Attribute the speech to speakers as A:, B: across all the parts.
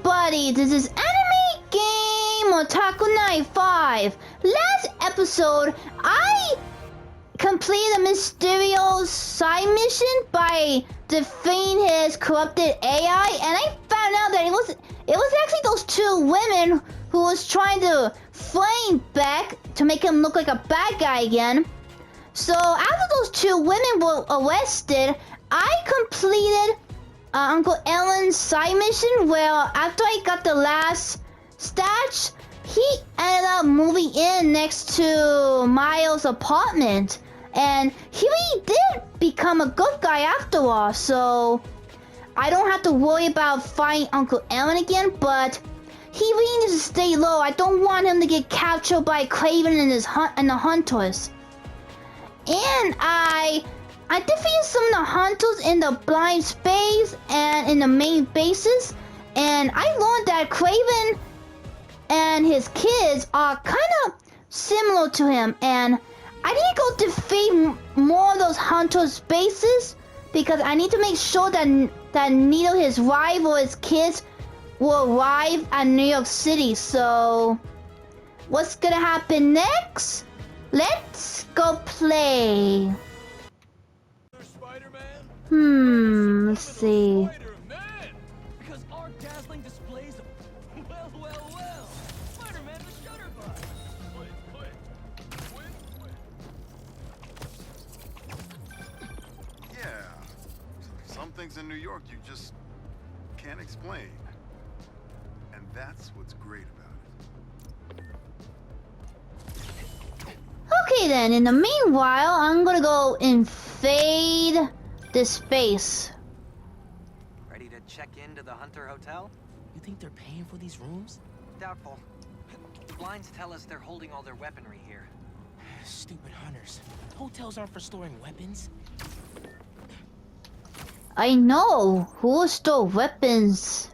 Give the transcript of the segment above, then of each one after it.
A: everybody, this is Anime Game Otaku 95. Last episode, I completed a mysterious side mission by defeating his corrupted AI, and I found out that it was actually those two women who was trying to flame back to make him look like a bad guy again. So after those two women were arrested, I completed Uncle Ellen's side mission where after I got the last stats, he ended up moving in next to Miles' apartment. And he really did become a good guy after all, so I don't have to worry about fighting Uncle Ellen again, but he really needs to stay low. I don't want him to get captured by Craven and the hunters. And I defeated some of the hunters in the blind space and in the main bases, and I learned that Craven and his kids are kind of similar to him, and I need to go defeat more of those hunters' bases because I need to make sure that neither his wife or his kids will arrive at New York City. So what's gonna happen next? Let's go play. Let's see.
B: Because our dazzling displays of well. Spider-Man the Shutterbug.
C: Yeah. Some things in New York you just can't explain. And that's what's great about it.
A: Okay then, in the meanwhile, I'm gonna go invade this space.
D: Ready to check into the Hunter Hotel?
B: You think they're paying for these rooms?
D: Doubtful. Blinds tell us they're holding all their weaponry here.
B: Stupid hunters. Hotels aren't for storing weapons.
A: I know who will store weapons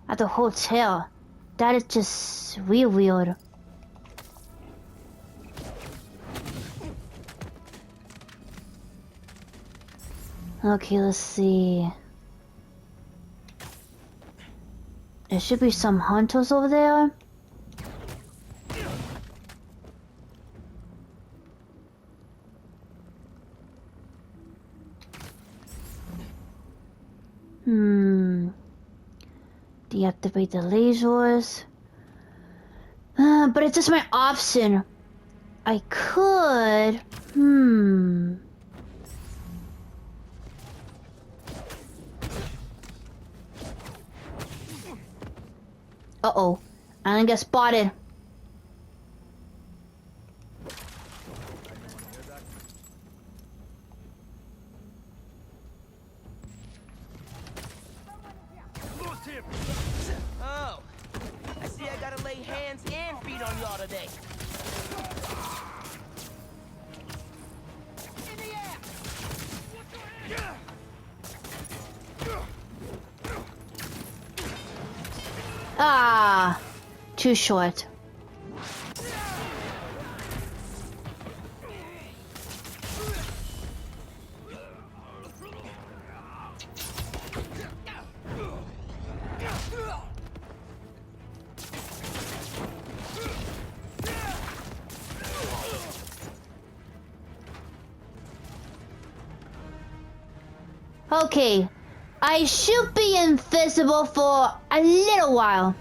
A: at the hotel. That is just real weird. Okay, let's see. There should be some hunters over there. Deactivate the lasers. But it's just my option. I could. Uh-oh. I'm gonna get spotted.
B: Oh, I see I gotta lay hands and feet on y'all today. In the air!
A: Ah, too short. Okay, I should be invisible for a little while.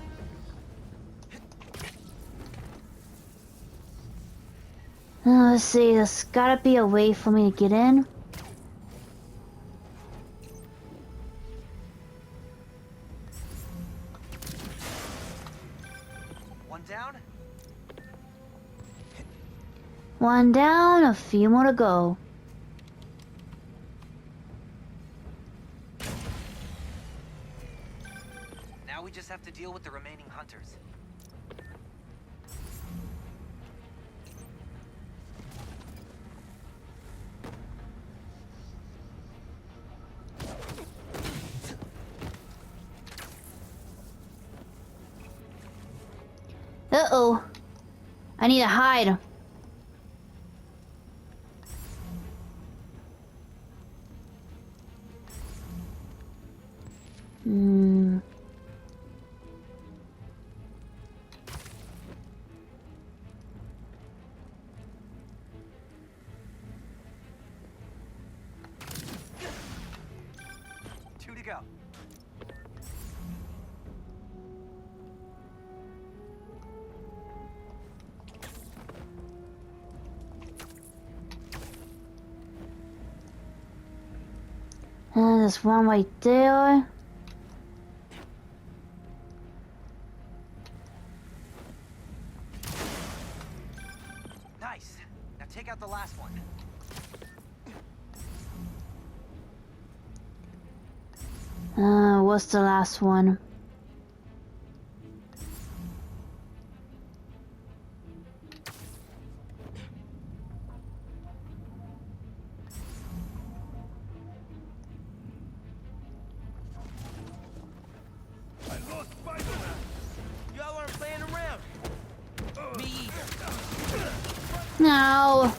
A: Let's see, there's gotta be a way for me to get in.
D: One down?
A: One down, a few more to go.
D: Now we just have to deal with the remaining hunters.
A: Uh-oh. I need to hide.
D: go.
A: And there's one right there.
D: Nice. Now take out the last one.
A: What's the last one?
B: Y'all aren't playing around. Me either.
A: No.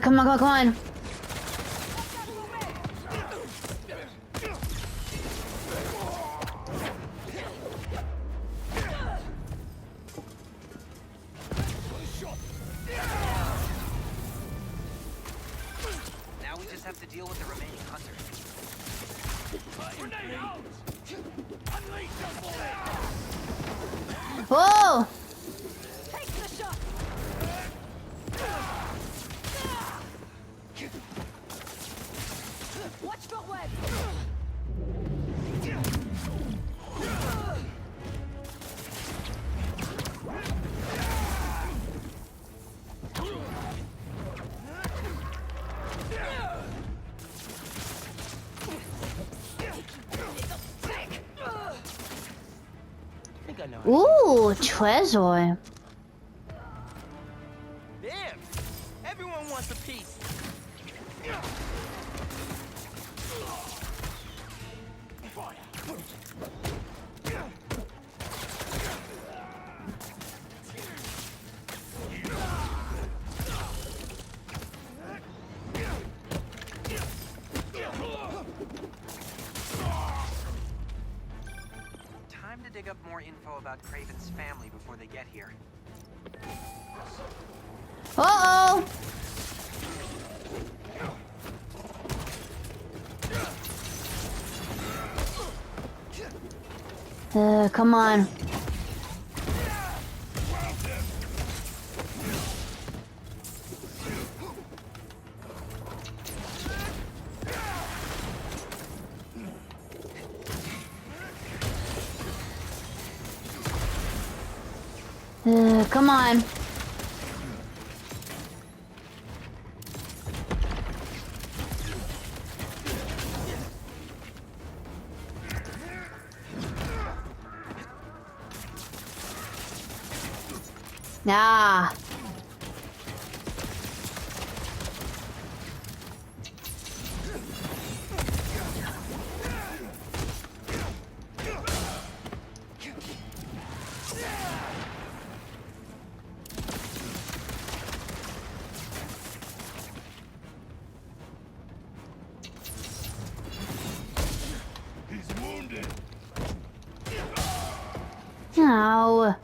A: Come on, come on, come on.
D: Now we just have to deal with the remaining hunters.
A: Whoa!
E: Watch the web.
B: I think I know.
A: Ooh, treasure.
B: Damn. Everyone wants a piece.
D: Time to dig up more info about Craven's family before they get here.
A: Uh-oh. Come on. Come on. Nah. No.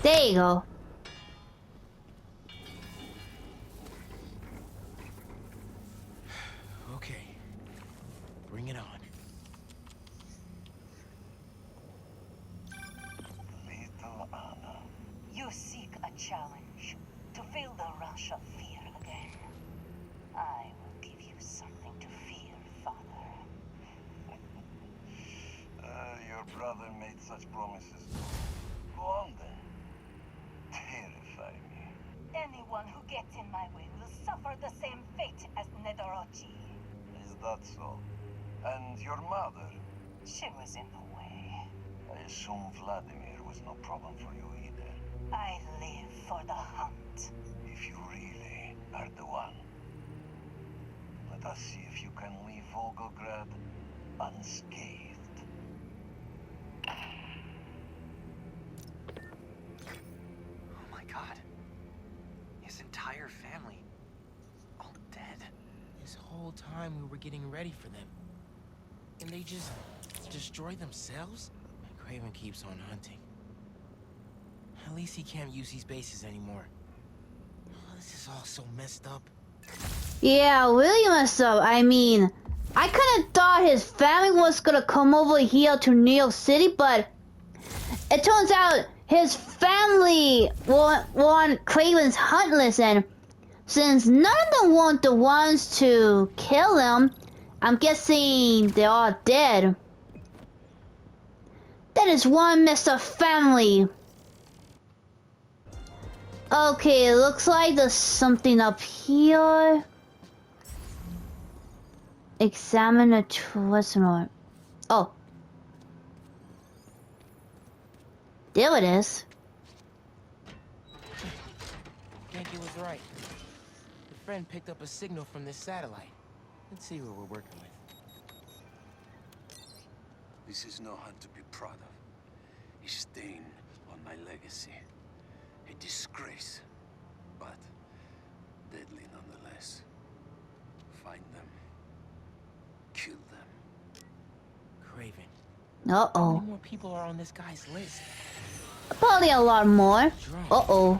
A: There you go.
B: Okay. Bring it on.
F: Little Anna, you seek a challenge to feel the rush of fear again. I will give you something to fear, Father.
G: Your brother made such promises. Go on then. Terrify me.
F: Anyone who gets in my way will suffer the same fate as Nedorochi.
G: Is that so? And your mother?
F: She was in the way.
G: I assume Vladimir was no problem for you either.
F: I live for the hunt.
G: If you really are the one, let us see if you can leave Volgograd unscathed.
D: Oh my god. His entire family. All dead.
B: This whole time we were getting ready for them. And they just destroy themselves? Craven keeps on hunting. At least he can't use these bases anymore. Oh, this is all so messed up.
A: Yeah, really messed up. I mean, I kind of thought his family was gonna come over here to New York City, but it turns out his family were on Craven's hunt list, and since none of them weren't the ones to kill him, I'm guessing they're all dead. That is one messed up family. Okay, it looks like there's something up here. Examine a prisoner. Oh. There it is.
B: Yankee was right. The friend picked up a signal from this satellite. Let's see what we're working with.
G: This is no hunt to be proud of. A stain on my legacy. A disgrace, but deadly nonetheless. Find them. Kill them.
B: Craven.
A: Uh
B: How
A: oh.
B: many more people are on this guy's list?
A: Probably a lot more.
B: Drone.
A: Uh oh.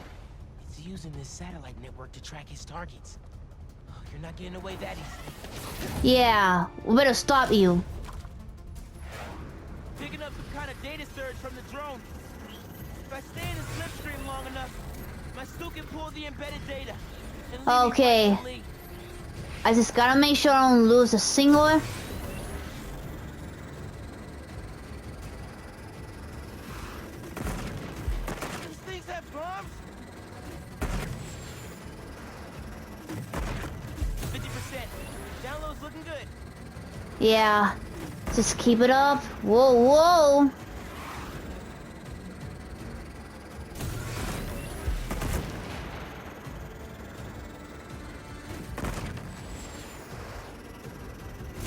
B: It's using this satellite network to track his targets. Oh, you're not getting away that easily.
A: Yeah, we better stop you.
B: Picking up some kind of data surge from the drone. If I stay in the slipstream long enough, my suit can pull the embedded data. And lead me
A: Okay.
B: right to Lee.
A: I just gotta make sure I don't lose a single.
B: These things have bombs? 50%. Download's looking good.
A: Yeah. Just keep it up. Whoa, whoa.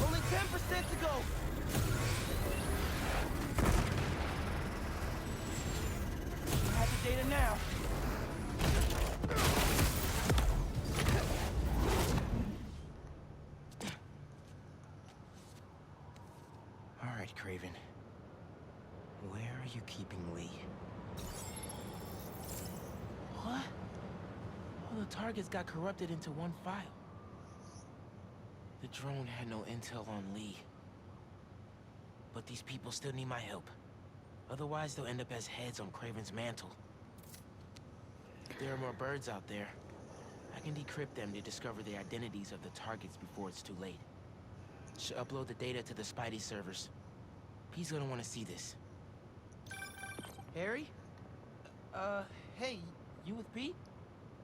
B: Only 10% to go. I have the data now. All right, Craven. Where are you keeping Lee? What? All the targets got corrupted into one file. The drone had no intel on Lee. But these people still need my help. Otherwise, they'll end up as heads on Craven's mantle. If there are more birds out there, I can decrypt them to discover the identities of the targets before it's too late. Should upload the data to the Spidey servers. He's gonna want to see this. Harry? Hey, you with Pete?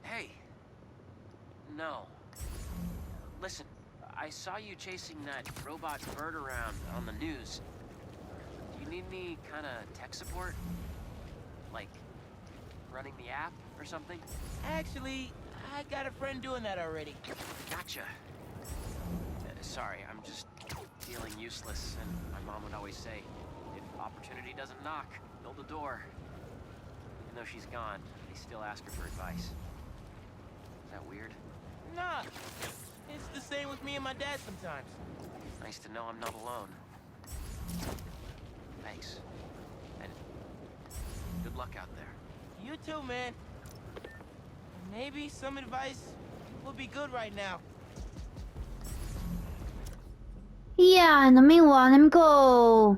E: Hey. No. Listen, I saw you chasing that robot bird around on the news. Do you need any kind of tech support? Like, running the app or something?
B: Actually, I got a friend doing that already.
E: Gotcha. Sorry, I'm just feeling useless, and my mom would always say, if opportunity doesn't knock, build a door. Even though she's gone, I still ask her for advice. Is that weird?
B: Nah, it's the same with me and my dad sometimes.
E: Nice to know I'm not alone. Thanks. And good luck out there.
B: You too, man. Maybe some advice would be good right now.
A: Yeah, in the meanwhile, let me go.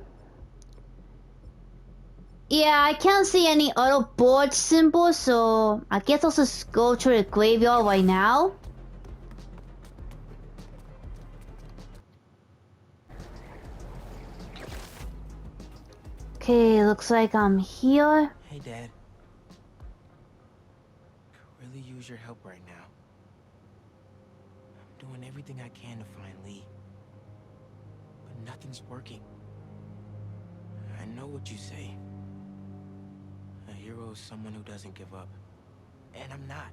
A: Yeah, I can't see any other board symbols, so I guess I'll just go to the graveyard right now. Okay, looks like I'm here.
B: Hey, Dad. Could really use your help right now. I'm doing everything I can to find Lee. But nothing's working. I know what you say. A hero is someone who doesn't give up. And I'm not.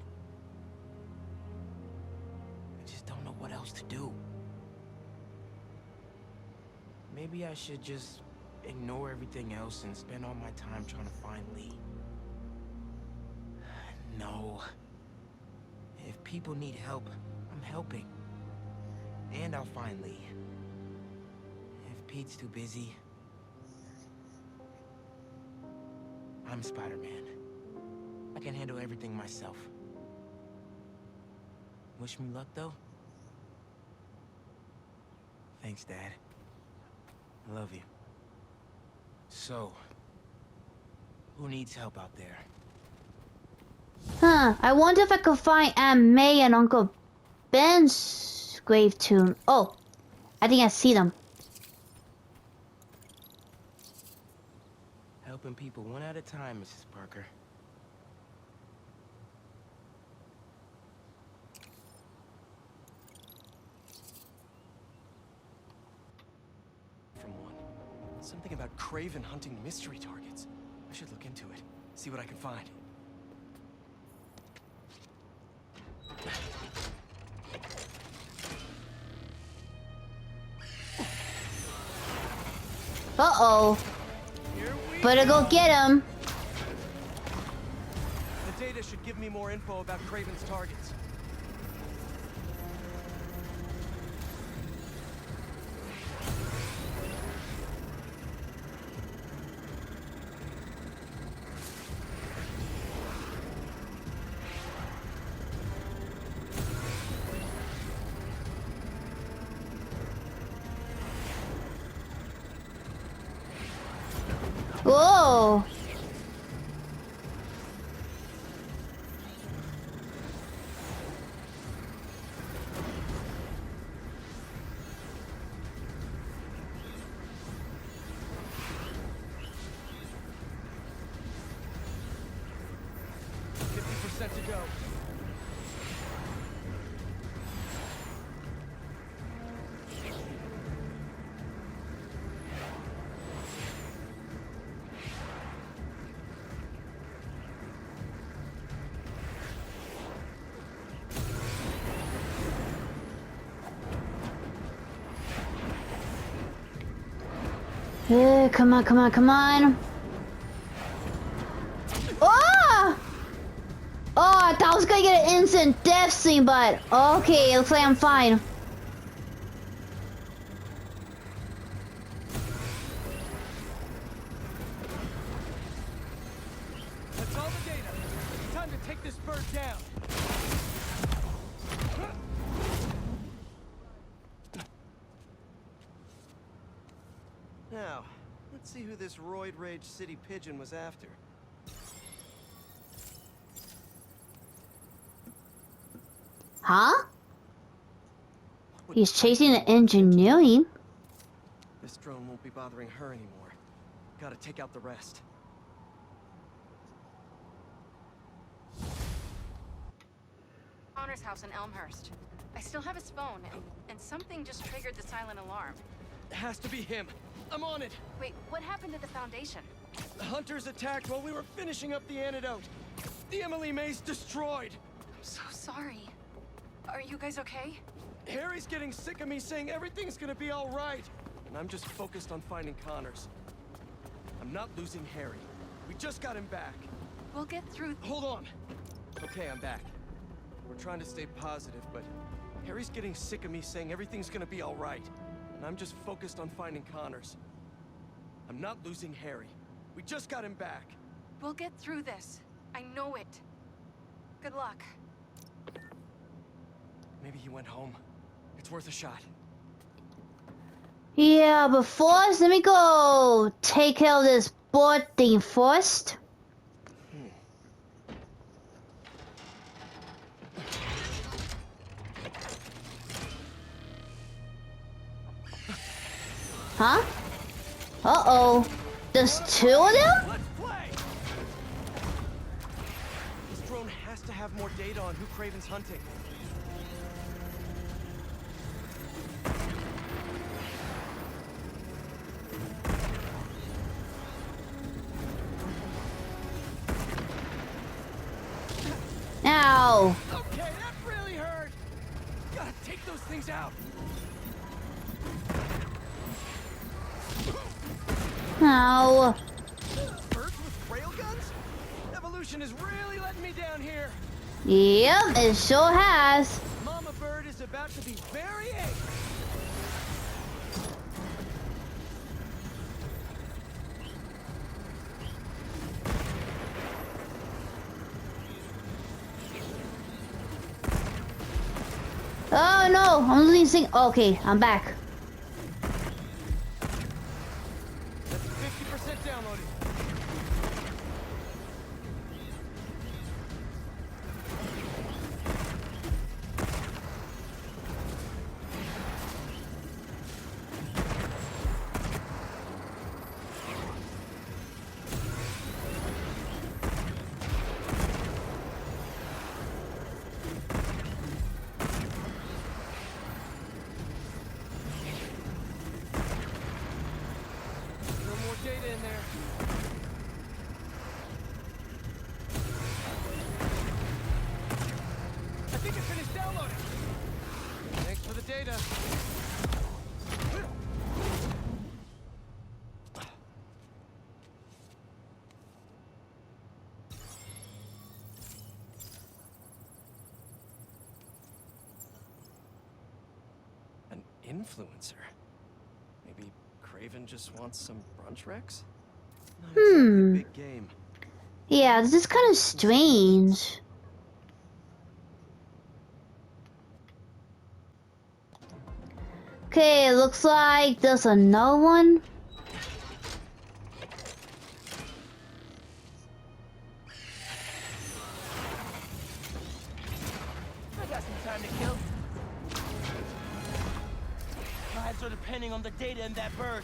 B: I just don't know what else to do. Maybe I should just ignore everything else and spend all my time trying to find Lee. No. If people need help, I'm helping. And I'll find Lee. If Pete's too busy, I'm Spider-Man. I can handle everything myself. Wish me luck, though? Thanks, Dad. I love you. So, who needs help out there?
A: Huh, I wonder if I could find Aunt May and Uncle Ben's grave tomb. Oh, I think I see them.
B: Helping people one at a time, Mrs. Parker.
H: From one. Something about Craven hunting mystery targets. I should look into it. See what I can find.
A: Uh-oh. Better go get him.
H: The data should give me more info about Craven's targets.
A: Whoa.
H: Set to go.
A: Yeah, come on, come on, come on. Oh! Oh, I thought I was gonna get an instant death scene, but okay, looks like I'm fine.
H: That's all the data. Time to take this bird down. Now, let's see who this roid rage city pigeon was after.
A: Huh? He's chasing the engineering.
H: This drone won't be bothering her anymore. Gotta take out the rest.
I: Connor's house in Elmhurst. I still have his phone, and something just triggered the silent alarm.
H: It has to be him. I'm on it.
I: Wait, what happened to the Foundation?
H: The hunters attacked while we were finishing up the antidote. The Emily May's destroyed.
I: I'm so sorry. Are you guys okay?
H: Harry's getting sick of me saying everything's gonna be all right. And I'm just focused on finding Connors. I'm not losing Harry. We just got him back.
I: We'll get through.
H: Hold on. Okay, I'm back. We're trying to stay positive, but Harry's getting sick of me saying everything's gonna be all right. And I'm just focused on finding Connors. I'm not losing Harry. We just got him back.
I: We'll get through this. I know it. Good luck.
H: Maybe he went home. It's worth a shot.
A: Yeah, but first, let me go take care of this board thing first. Huh? Uh-oh. There's two of them?
H: Let's play! This drone has to have more data on who Craven's hunting. those things out.
A: No.
H: Birds with railguns? Evolution is really letting me down here.
A: Yep, it sure has.
H: Mama bird is about to be very angry.
A: Oh no, I'm losing. Okay, I'm back.
H: That's 50% downloaded. No more data in there. I think it finished downloading. Thanks for the data. An influencer? Maybe Craven just wants some brunch Rex? Not exactly big game.
A: Yeah, this is kind of strange. Okay, looks like there's another one.
B: I got some time to kill. Lives are depending on the data in that bird.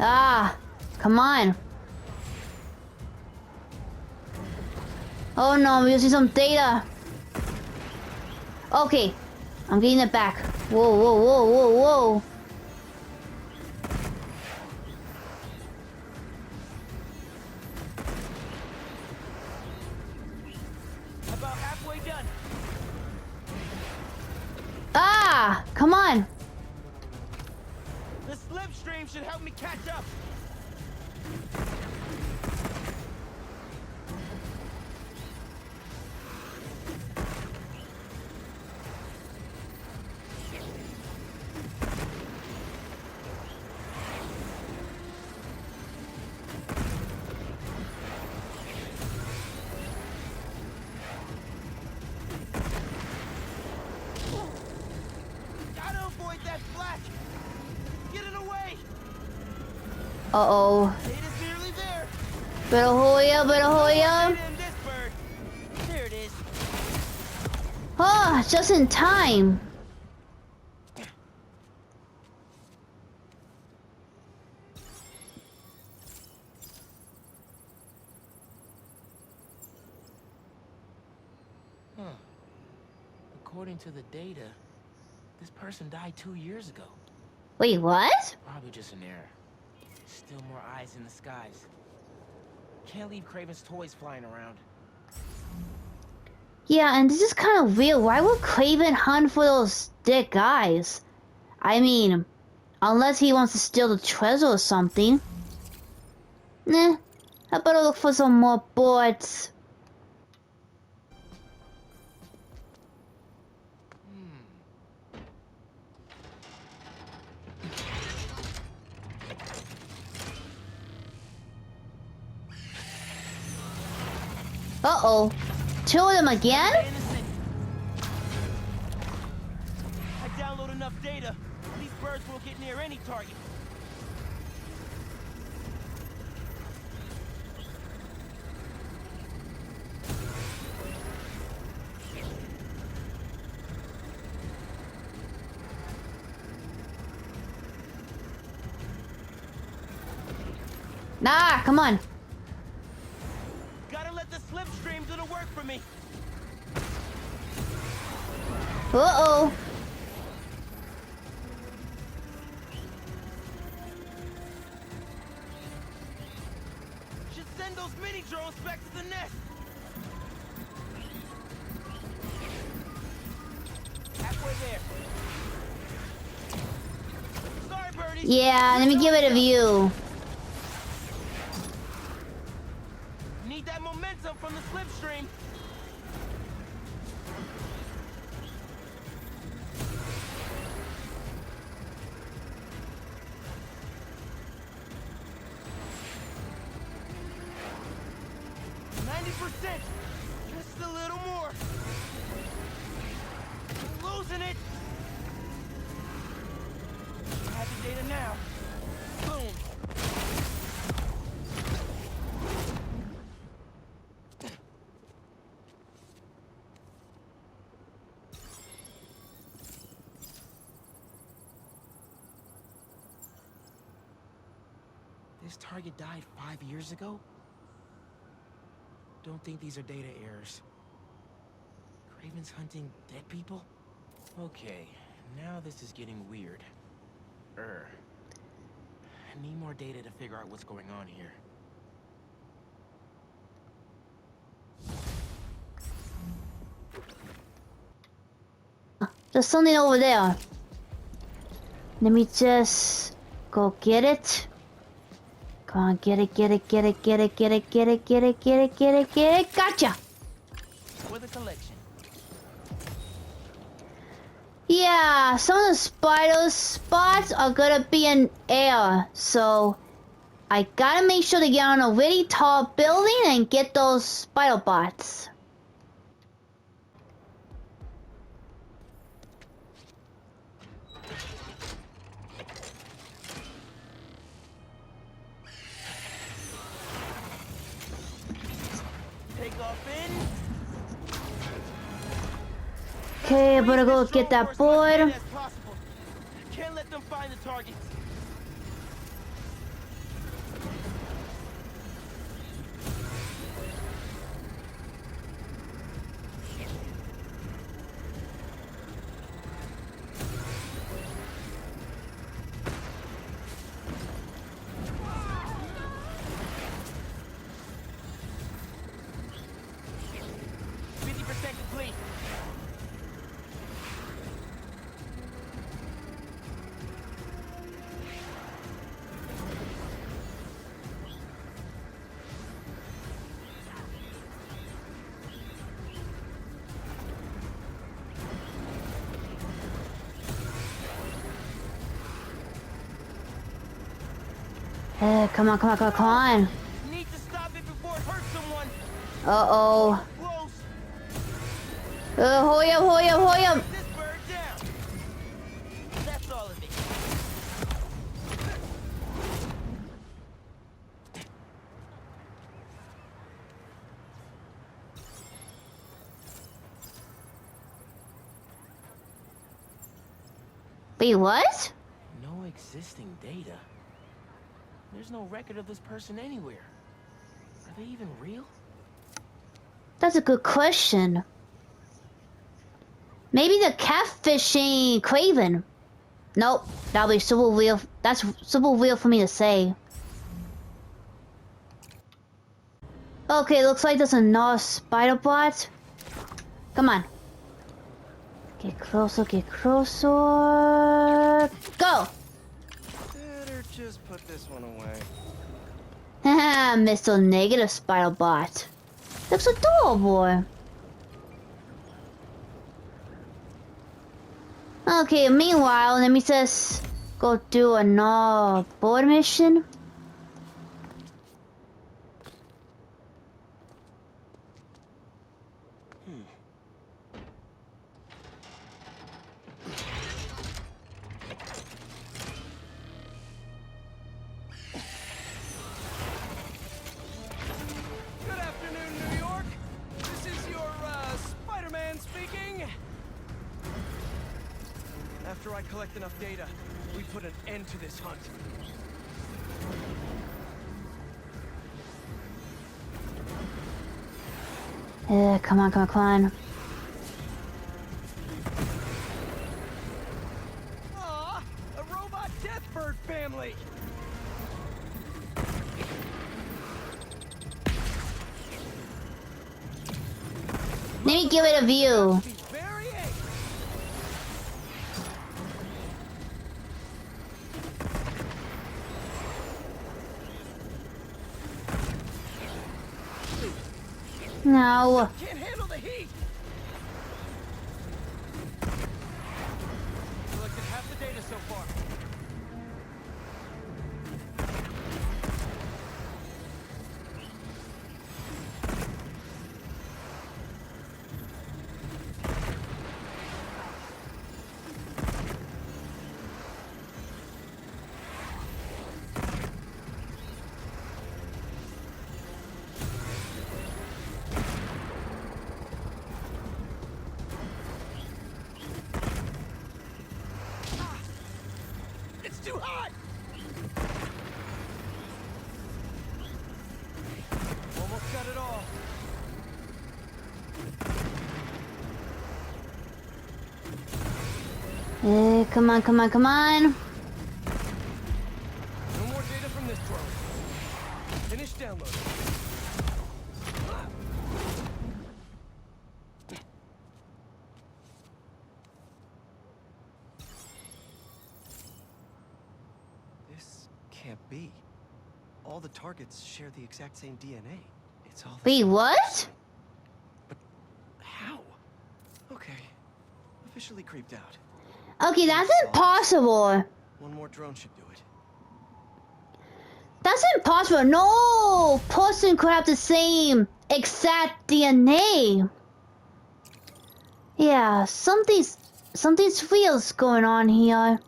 A: Ah, come on. Oh no, I'm using some data. Okay, I'm getting it back. Whoa, whoa, whoa, whoa, whoa.
B: About halfway done.
A: Ah, come on.
B: The slipstream should help me catch up. Gotta avoid that flak. Get it away.
A: Uh-oh.
B: Data's nearly there.
A: Better hurry up, better hurry up.
B: Data in this bird. There it is.
A: Oh, just in time.
B: Huh. According to the data, this person died 2 years ago.
A: Wait, what?
B: Probably just an error. Still more eyes in the skies. Can't leave Craven's toys flying around.
A: Yeah, and this is kind of weird. Why would Craven hunt for those dead guys? I mean, unless he wants to steal the treasure or something. Nah, I better look for some more boards. Uh-oh. Two of them again?
B: Innocent. I download enough data. These birds won't get near any target.
A: Nah, come on.
B: Gotta let the slipstream do the from me.
A: Uh-oh.
B: Should send those mini drones back to the nest. Halfway there. Sorry, birdies.
A: Yeah, let me give it a view.
B: Need that momentum from the slipstream. Just a little more. Losing it. I have the data now. Boom. This target died 5 years ago? Don't think these are data errors. Craven's hunting dead people? Okay, now this is getting weird. I need more data to figure out what's going on here.
A: There's something over there. Let me just go get it. Come on, get it, get it, get it, get it, get it, get it, get it, get it, get it, get it. Gotcha!
B: For the collection.
A: Yeah, some of the spider spots are gonna be in air, so I gotta make sure to get on a really tall building and get those spider bots.
B: Take off in.
A: Okay, I'm gonna go get that board.
B: Can't let them find the targets. Complete.
A: Come on, come on, come on, come on.
B: Need to stop it before it hurts someone.
A: Uh-oh.
B: Close.
A: Hurry up, hurry up, hurry up.
B: This bird down. That's all of it.
A: Wait, what?
B: No existing data. There's no record of this person anywhere. Are they even real?
A: That's a good question. Maybe the catfishing Craven. Nope, that'll be super real. That's super real for me to say. Okay, looks like there's another spider bot. Come on. Get closer, get closer. Go!
H: Better just put this one away.
A: Haha, Mr. Negative Spider Bot. Looks adorable. Okay, meanwhile, let me just go do another board mission.
H: Good afternoon, New York. This is your, Spider-Man speaking. After I collect enough data, we put an end to this hunt.
A: Come on, come on, come on.
H: Aw, a robot deathbird family.
A: Let me give it a view.
H: Be very angry.
A: No.
H: Can't handle the heat. Collected half the data so far. It's too hot! Almost got it all.
A: Come on, come on, come on.
H: No more data from this drone. Finish downloading. This can't be. All the targets share the exact same DNA. It's all the
A: Wait,
H: same.
A: what?
H: How? Okay. Officially creeped out.
A: Okay, that's impossible.
H: One more drone should do it.
A: That's impossible. No person could have the same exact DNA. Yeah, something's real going on here.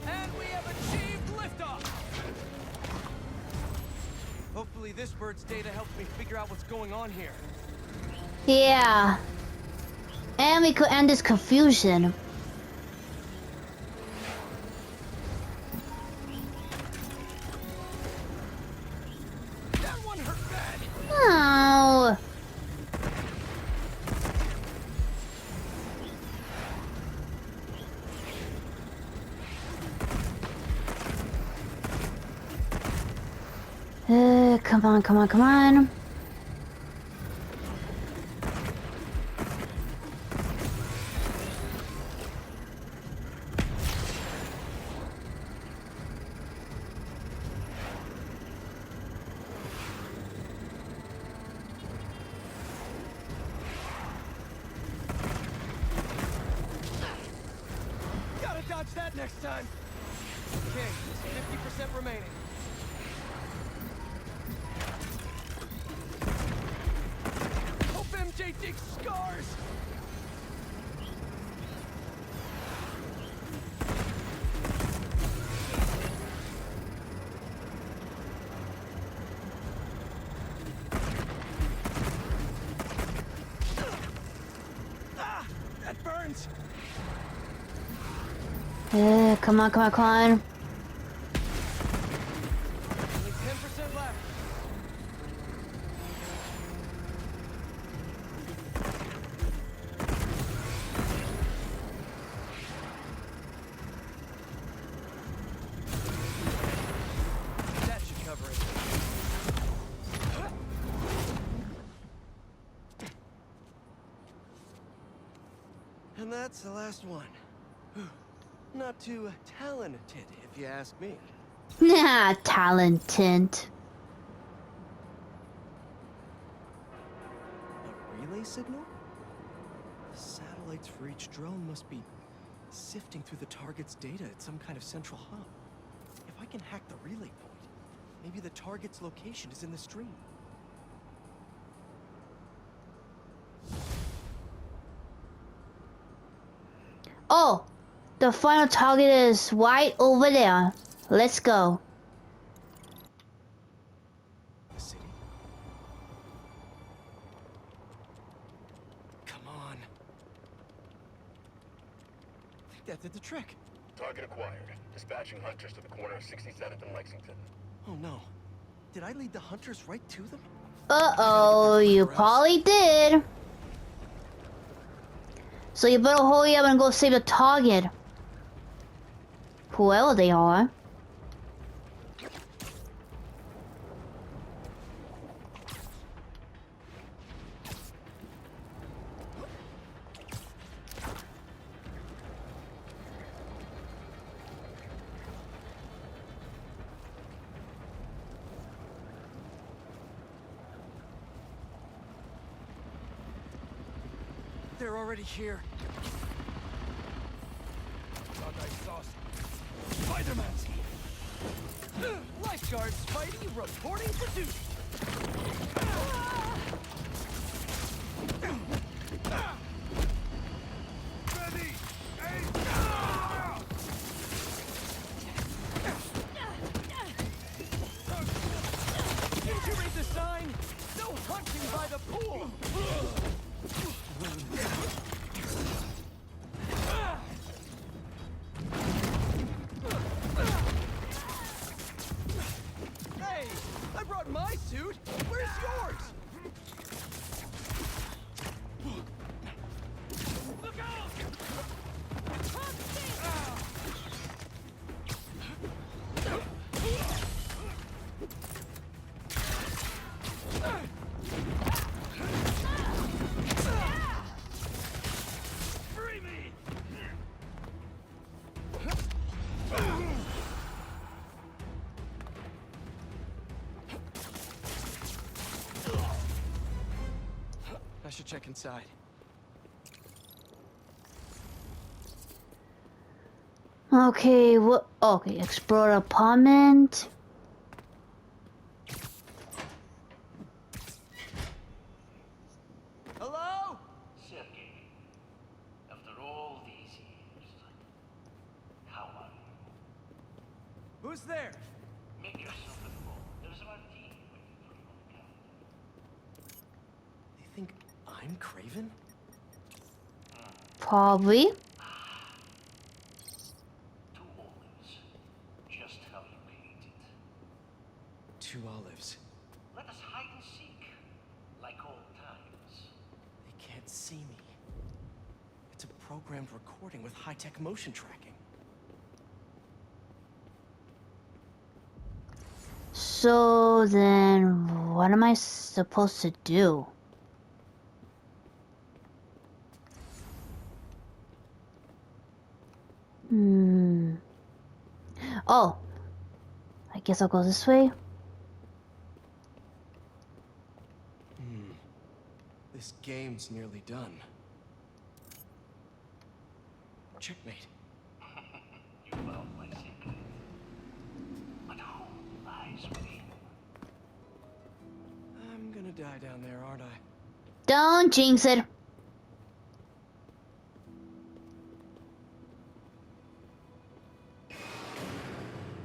H: And we have achieved liftoff! Hopefully this bird's data helps me figure out what's going on here.
A: Yeah. And we could end this confusion.
H: That one hurt bad!
A: Oh. Come on, come on, come on.
H: Gotta dodge that next time! Okay, 50% remaining. Hope MJ digs scars! Ah! That burns!
A: Come on, come on, come on.
H: Only 10% left. That should cover it. And that's the last one. Not too talented, if you ask me.
A: Nah, talented.
H: A relay signal? The satellites for each drone must be sifting through the target's data at some kind of central hub. If I can hack the relay point, maybe the target's location is in the stream.
A: Oh, the final target is right over there. Let's go.
H: The city? Come on. That did the trick.
G: Target acquired. Dispatching hunters to the corner of 67th and Lexington.
H: Oh no. Did I lead the hunters right to them?
A: Uh-oh, you probably did. So you better hurry up and go save the target. Whoever they are.
H: They're already here. Thought I saw Spider-Man. Lifeguard Spidey reporting for duty.
G: Ready! Aim!
H: Didn't you read the sign? No hunting by the pool. Hey, I brought my suit. Where's yours? Look out! Free me! I should check inside.
A: Okay, what? Okay, explore apartment.
H: Hello?
J: Sergey, after all these years, how are you?
H: Who's there?
J: Make yourself at home. There's a martini waiting for you on the counter.
H: They think I'm Craven?
A: Probably.
J: 2 olives. Just how you hate it.
H: 2 olives.
J: Let us hide and seek, like old times.
H: They can't see me. It's a programmed recording with high-tech motion tracking.
A: So then, what am I supposed to do? Oh, I guess I'll go this way.
H: This game's nearly done. Checkmate.
J: You found my secret. But who lies within?
H: I'm gonna die down there, aren't I?
A: Don't jinx it.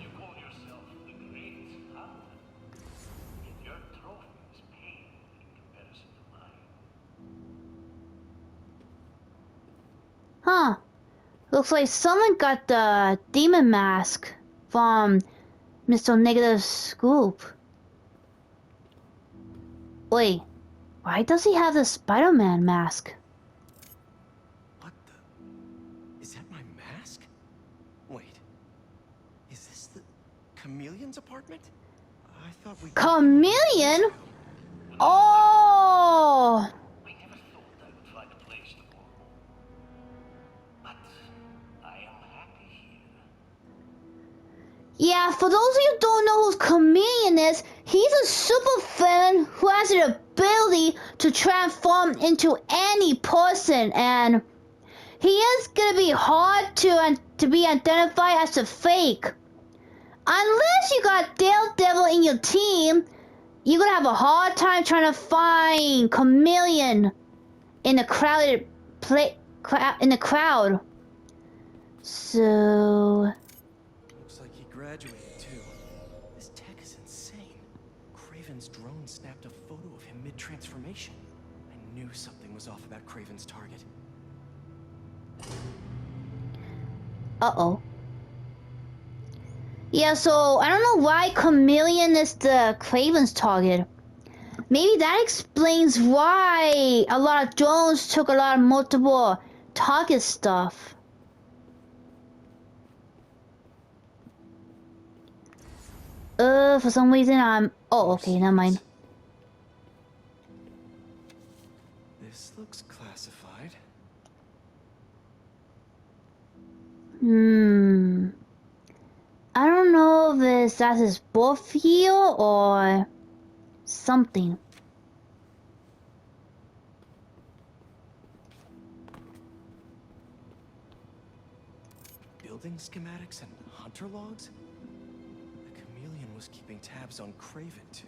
J: You call yourself the greatest hunter, yet your trophy is pale in comparison to mine.
A: Huh. Looks like someone got the demon mask from Mr. Negative Scoop. Wait, why does he have the Spider-Man mask?
H: What the? Is that my mask? Wait. Is this the Chameleon's apartment? I thought we...
A: Chameleon? Oh!
J: We never thought I would find a place to call home. But I am happy here.
A: Yeah, for those of you who don't know who Chameleon is, he's a super villain who has the ability to transform into any person, and he is gonna be hard to be identified as a fake. Unless you got Daredevil in your team, you're gonna have a hard time trying to find Chameleon in a crowded in the crowd. So
H: Looks like he graduated too. This tech is insane. Craven's drone snapped a photo of him mid-transformation. I knew something was off about Craven's target.
A: Uh-oh. Yeah, so I don't know why Chameleon is the Craven's target. Maybe that explains why a lot of drones took a lot of multiple target stuff. For some reason I'm... Oh, okay, never mind.
H: This looks classified.
A: I don't know if that's his buff here or something.
H: Building schematics and hunter logs? The Chameleon was keeping tabs on Craven, too.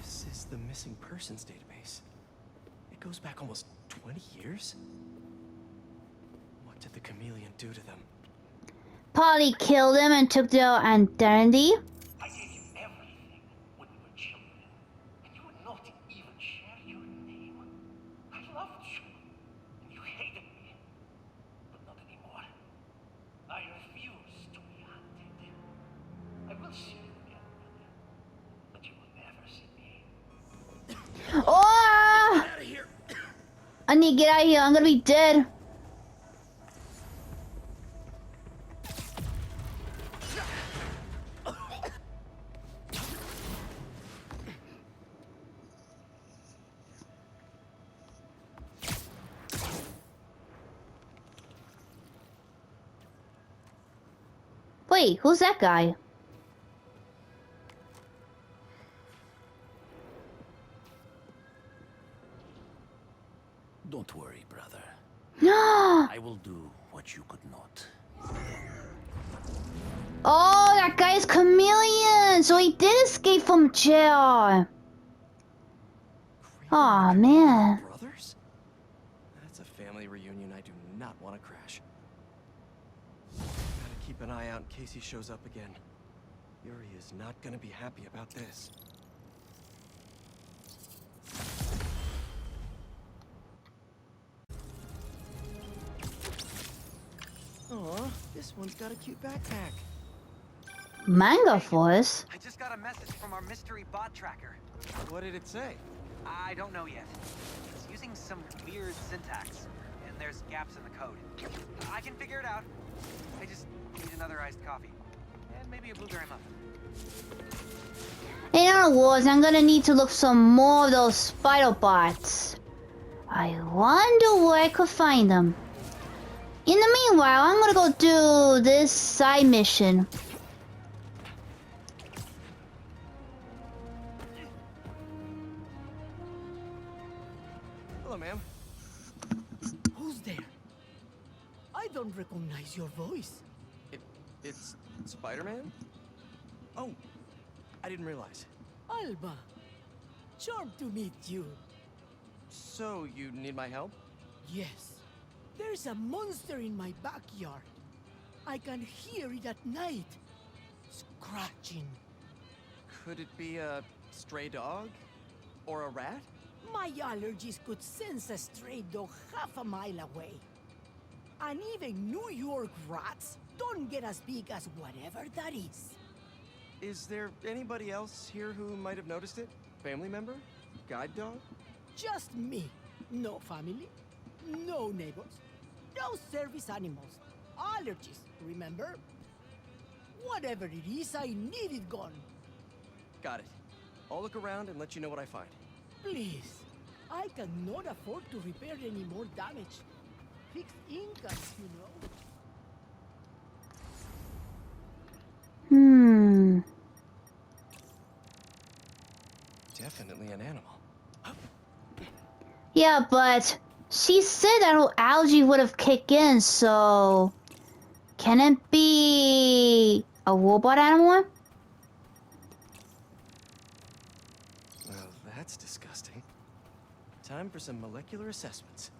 H: This is the missing persons database. It goes back almost 20 years? What did the Chameleon do to them?
A: Polly killed him and took their identity.
J: I gave you everything when we were children, and you would not even share your name. I loved you, and you hated me, but not anymore. I refuse to be hunted. I will see you again, brother, but you will never see me.
A: Oh!
H: Get out of here!
A: I need to get out of here. I'm gonna be dead. Wait, who's that guy?
G: Don't worry, brother.
A: Oh,
G: I will do what you could not.
A: that guy is Chameleon. So he did escape from jail.
H: Craven
A: Aw,
H: and the Chameleon
A: man.
H: were brothers? That's a family reunion I do not want to crash. Gotta keep an eye out in case he shows up again. Yuri is not gonna be happy about this. Aw, this one's got a cute backpack.
A: Manga Force?
D: I just got a message from our mystery bot tracker.
H: What did it say?
D: I don't know yet. It's using some weird syntax, and there's gaps in the code. I can figure it out. I just need another iced coffee. And maybe a blueberry muffin.
A: In other words, I'm gonna need to look some more of those spider bots. I wonder where I could find them. In the meanwhile, I'm gonna go do this side mission.
H: Hello, ma'am.
K: Who's there? I don't recognize your voice.
H: It's Spider-Man? Oh, I didn't realize.
K: Alba. Charmed to meet you.
H: So, you need my help?
K: Yes. There's a monster in my backyard. I can hear it at night. Scratching.
H: Could it be a stray dog? Or a rat?
K: My allergies could sense a stray dog half a mile away. And even New York rats don't get as big as whatever that is.
H: Is there anybody else here who might have noticed it? Family member? Guide dog?
K: Just me. No family, no neighbors, no service animals. Allergies, remember? Whatever it is, I need it gone.
H: Got it. I'll look around and let you know what I find.
K: Please. I cannot afford to repair any more damage. Fix incomes, you know.
H: Definitely an animal.
A: Yeah, but she said that her algae would have kicked in, so... Can it be a robot animal?
H: Well, that's disgusting. Time for some molecular assessments.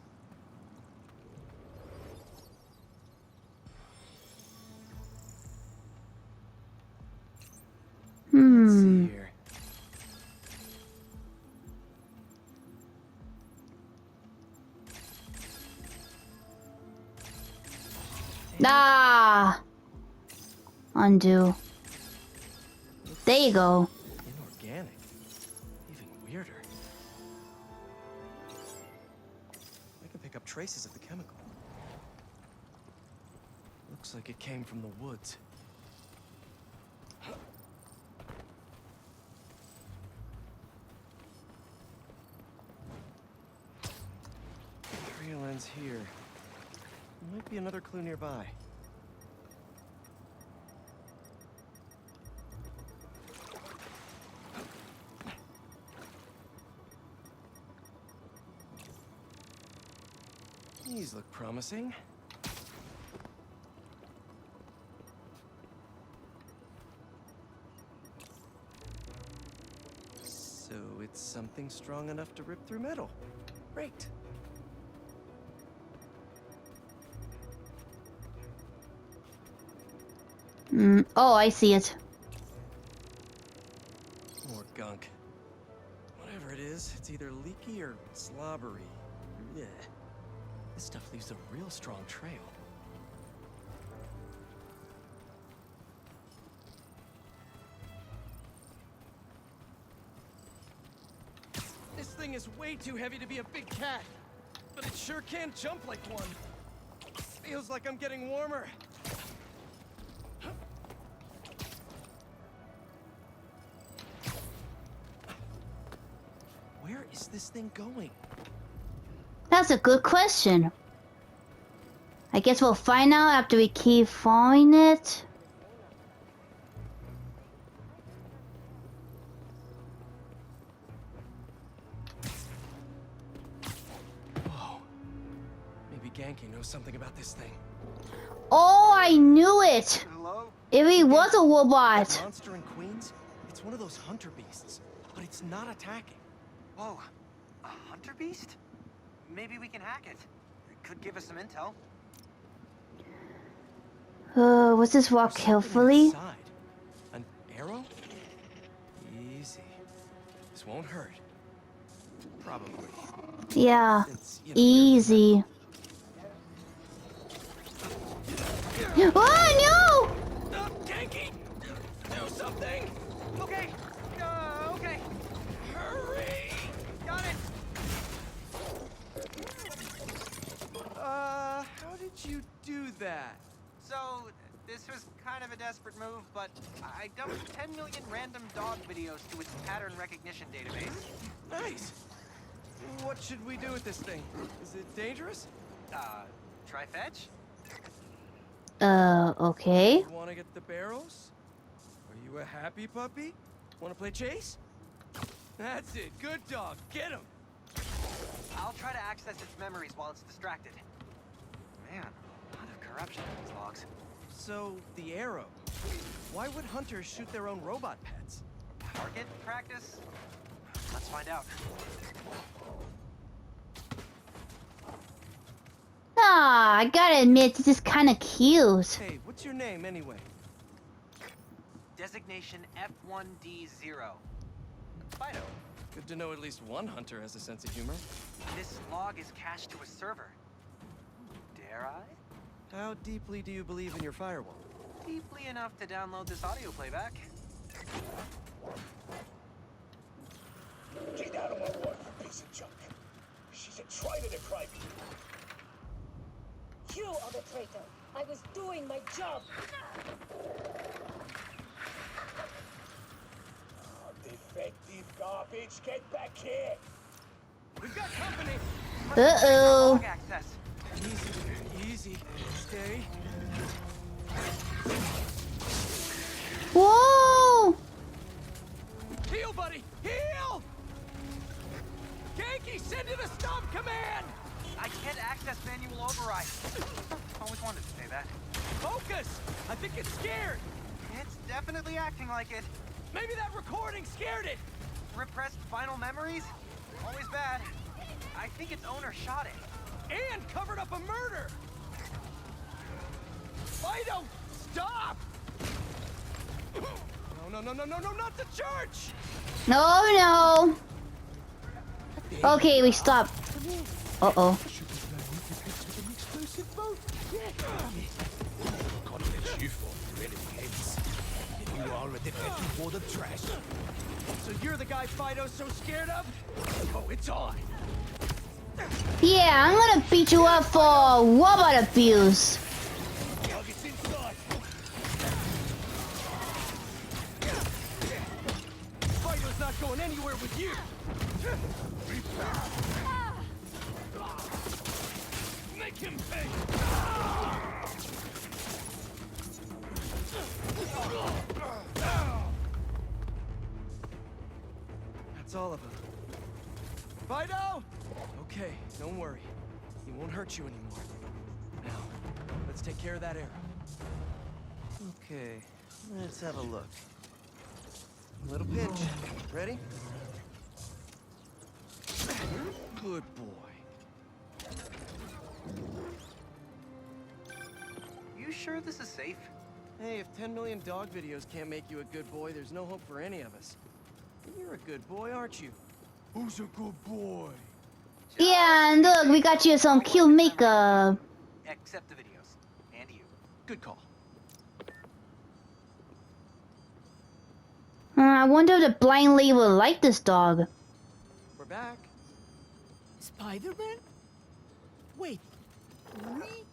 H: Let's see here.
A: Ah! Undo. There you go.
H: Inorganic. Even weirder. I can pick up traces of the chemical. Looks like it came from the woods. Trail ends here. There might be another clue nearby. These look promising. So it's something strong enough to rip through metal. Great.
A: Oh, I see it.
H: More gunk. Whatever it is, it's either leaky or slobbery. Yeah. This stuff leaves a real strong trail. This thing is way too heavy to be a big cat, but it sure can jump like one. Feels like I'm getting warmer. Where is this thing going?
A: That's a good question. I guess we'll find out after we keep following it.
H: Whoa. Maybe Genki knows something about this thing.
A: Oh, I knew it!
D: Hello?
A: If he was a
H: That
A: robot.
H: monster in Queens? It's one of those hunter beasts, but it's not attacking.
D: Whoa, a hunter beast? Maybe we can hack it. It could give us some intel.
A: Was this rock
H: There's something
A: carefully?
H: inside. An arrow? Easy. This won't hurt. Probably.
A: Yeah,
H: Since, you know,
A: easy. Oh
H: Genki! Do something!
D: Okay, okay.
H: Hurry!
D: Got it.
H: How did you do that?
D: So, this was kind of a desperate move, but I dumped 10 million random dog videos to its pattern recognition database.
H: Nice! What should we do with this thing? Is it dangerous?
D: Try fetch?
A: no! Okay.
H: You want to get the barrels? Are you a happy puppy? Want to play chase? That's it. Good dog. Get him!
D: I'll try to access its memories while it's distracted. Man, a lot of corruption in these logs.
H: So, the arrow. Why would hunters shoot their own robot pets?
D: Target practice? Let's find out.
A: Ah, I gotta admit, this is kinda cute.
H: Hey, what's your name anyway?
D: Designation F1D0. Fido.
H: Good to know at least one hunter has a sense of humor.
D: This log is cached to a server. Dare I?
H: How deeply do you believe in your firewall?
D: Deeply enough to download this audio playback.
J: Get out of my way, you piece of junk. She's a traitor to Craven.
F: You are the traitor. I was doing my job.
J: Oh, defective garbage, get back here.
H: We've got company!
A: Uh-oh.
D: Log access.
H: Easy, easy. Stay.
A: Whoa!
H: Heal, buddy! Heal! Genki, send in a stop command!
D: I can't access manual override. Always wanted to say that.
H: Focus! I think it's scared!
D: It's definitely acting like it.
H: Maybe that recording scared it!
D: Repressed final memories? Always bad. I think its owner shot it.
H: And covered up a murder! Fido! Stop! No, not the church!
A: No. Okay, we stopped. Uh-oh.
H: already full of trash. So you're the guy Fido's so scared of? Oh, it's on.
A: Yeah, I'm gonna beat you up for robot abuse.
H: Target's inside. Fido's not going anywhere with you. Make him pay. That's all of them. Fido! Okay, don't worry. He won't hurt you anymore. Now, let's take care of that arrow. Okay, let's have a look. Little pinch. Ready? Good boy.
D: You sure this is safe?
H: Hey, if 10 million dog videos can't make you a good boy, there's no hope for any of us. You're a good boy, aren't you? Who's a good boy?
A: Yeah, and look, we got you some cute makeup.
D: Except the videos. And you.
H: Good call.
A: I wonder if the blind lady will like this dog.
H: We're back.
K: Spider-Man? Wait, we?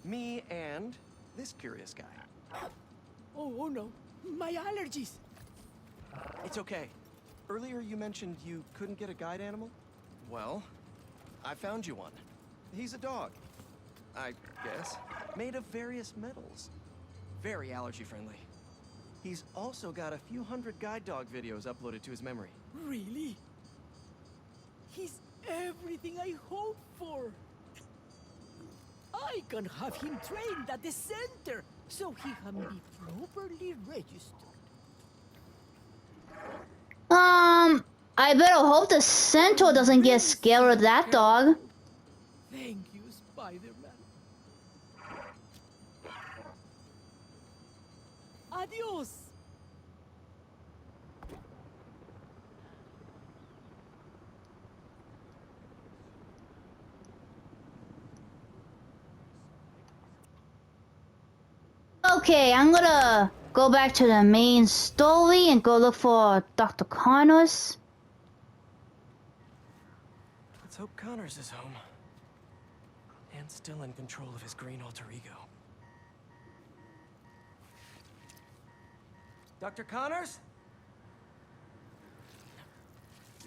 H: Me and this curious guy.
K: Oh no, my allergies.
H: It's okay. Earlier you mentioned you couldn't get a guide animal? Well, I found you one. He's a dog, I guess, made of various metals. Very allergy friendly. He's also got a few hundred guide dog videos uploaded to his memory.
K: Really? He's everything I hoped for. I can have him trained at the center, so he can be properly registered.
A: I better hope the centaur doesn't get scared of that dog.
K: Thank you, Spider-Man. Adios.
A: Okay, I'm gonna go back to the main story and go look for Dr. Connors.
H: Let's hope Connors is home. And still in control of his green alter ego. Dr. Connors?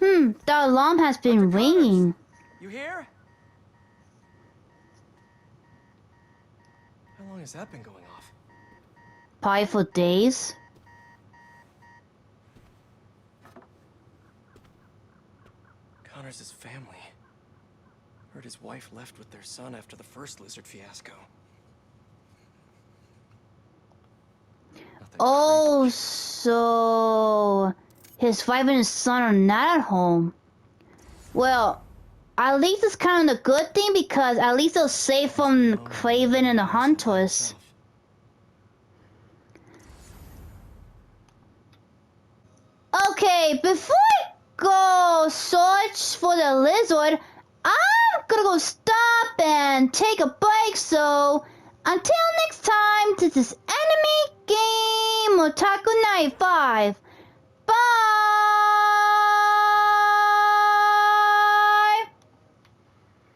A: The alarm has been
H: Dr.
A: ringing.
H: Connors, you here? How long has that been going off?
A: Probably for days.
H: Connors' family. Heard his wife left with their son after the first lizard fiasco. Nothing
A: Oh,
H: crazy.
A: so his wife and his son are not at home. Well, at least it's kind of a good thing because at least they're safe from Craven and the Hunters. Okay, before I go search for the lizard, I'm gonna go stop and take a break. So until next time, this is Anime Game Otaku 95.